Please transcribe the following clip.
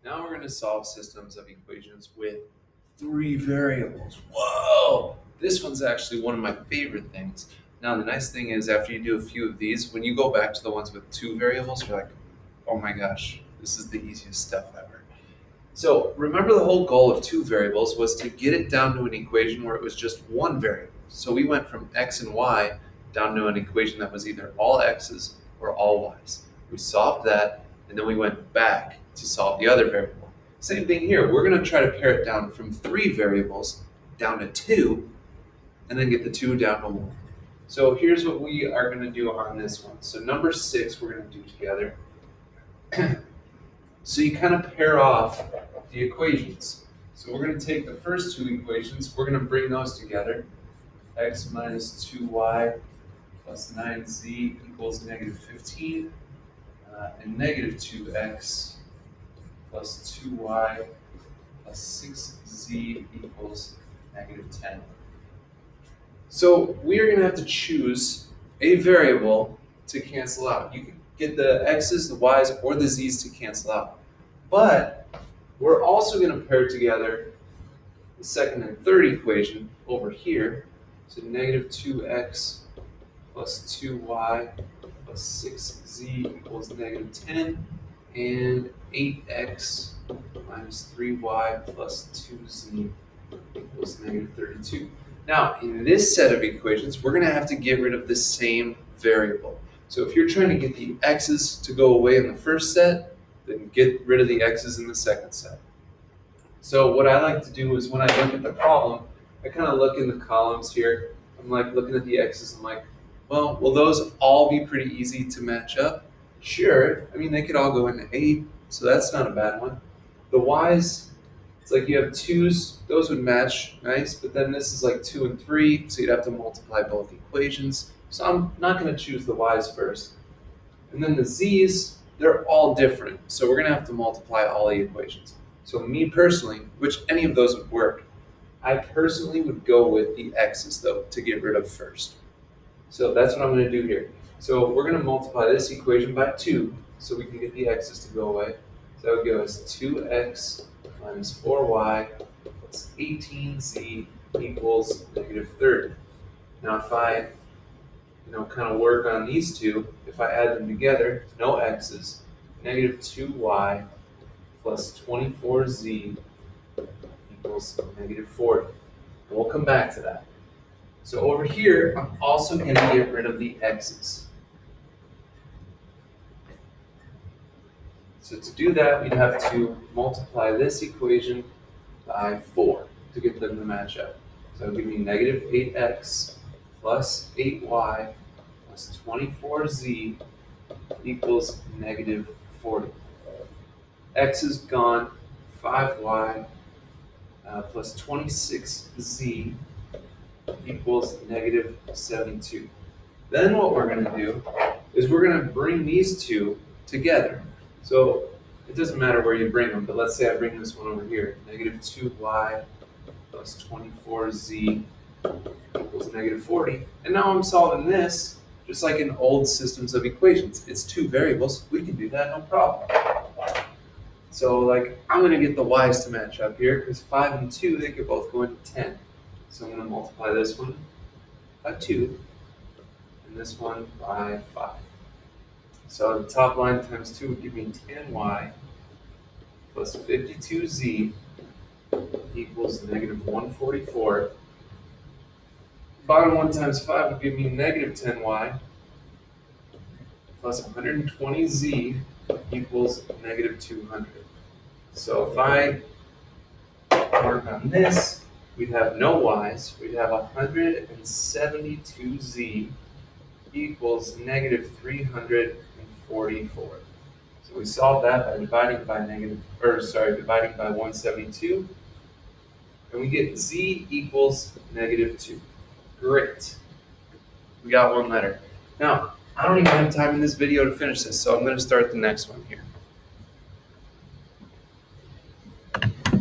Now we're going to solve systems of equations with three variables. Whoa! This one's actually one of my favorite things. Now, the nice thing is after you do a few of these, when you go back to the ones with two variables, you're like, oh my gosh, this is the easiest stuff ever. So remember the whole goal of two variables was to get it down to an equation where it was just one variable. So we went from x and y down to an equation that was either all x's or all y's. We solved that, and then we went back to solve the other variable. Same thing here. We're going to try to pare it down from three variables down to two, and then get the two down to one. So here's what we are going to do on this one. So number 6 we're going to do together. So you kind of pair off the equations. So we're going to take the first two equations, we're going to bring those together. X minus 2y plus 9z equals negative 15, and negative 2x plus 2y plus 6z equals negative 10. So we are going to have to choose a variable to cancel out. You can get the x's, the y's, or the z's to cancel out. But we're also going to pair together the second and third equation over here. So negative 2x plus 2y plus 6z equals negative 10, and 8x minus 3y plus 2z equals negative 32. Now, in this set of equations, we're going to have to get rid of the same variable. So if you're trying to get the x's to go away in the first set, then get rid of the x's in the second set. So what I like to do is when I look at the problem, I kind of look in the columns here. I'm like looking at the x's. I'm like, well, will those all be pretty easy to match up? Sure. I mean, they could all go into 8, so that's not a bad one. The y's, it's like you have 2's, those would match nice, but then this is like 2 and 3, so you'd have to multiply both equations. So I'm not going to choose the y's first. And then the z's, they're all different, so we're going to have to multiply all the equations. So me personally, which any of those would work, I personally would go with the x's though to get rid of first. So that's what I'm going to do here. So we're going to multiply this equation by 2 so we can get the x's to go away. So that would give us 2x minus 4y plus 18z equals negative 30. Now if I kind of work on these two, if I add them together, no x's, negative 2y plus 24z equals negative 40. And we'll come back to that. So over here, I'm also going to get rid of the x's. So to do that, we'd have to multiply this equation by 4 to get them to match up. So it'll give me negative 8x plus 8y plus 24z equals negative 40. X is gone, 5y plus 26z equals negative 72. Then what we're going to do is we're going to bring these two together. So it doesn't matter where you bring them, but let's say I bring this one over here, negative 2y plus 24z equals negative 40. And now I'm solving this just like in old systems of equations. It's two variables. We can do that, no problem. So like I'm going to get the y's to match up here because 5 and 2, they could both go into 10. So I'm going to multiply this one by 2 and this one by 5. So the top line times 2 would give me 10y plus 52z equals negative 144. Bottom 1 times 5 would give me negative 10y plus 120z equals negative 200. So if I mark on this, we'd have no y's. We'd have 172z equals negative 344. So we solve that by dividing by dividing by 172, and we get z equals negative 2. Great. We got one letter. Now, I don't even have time in this video to finish this, so I'm going to start the next one here.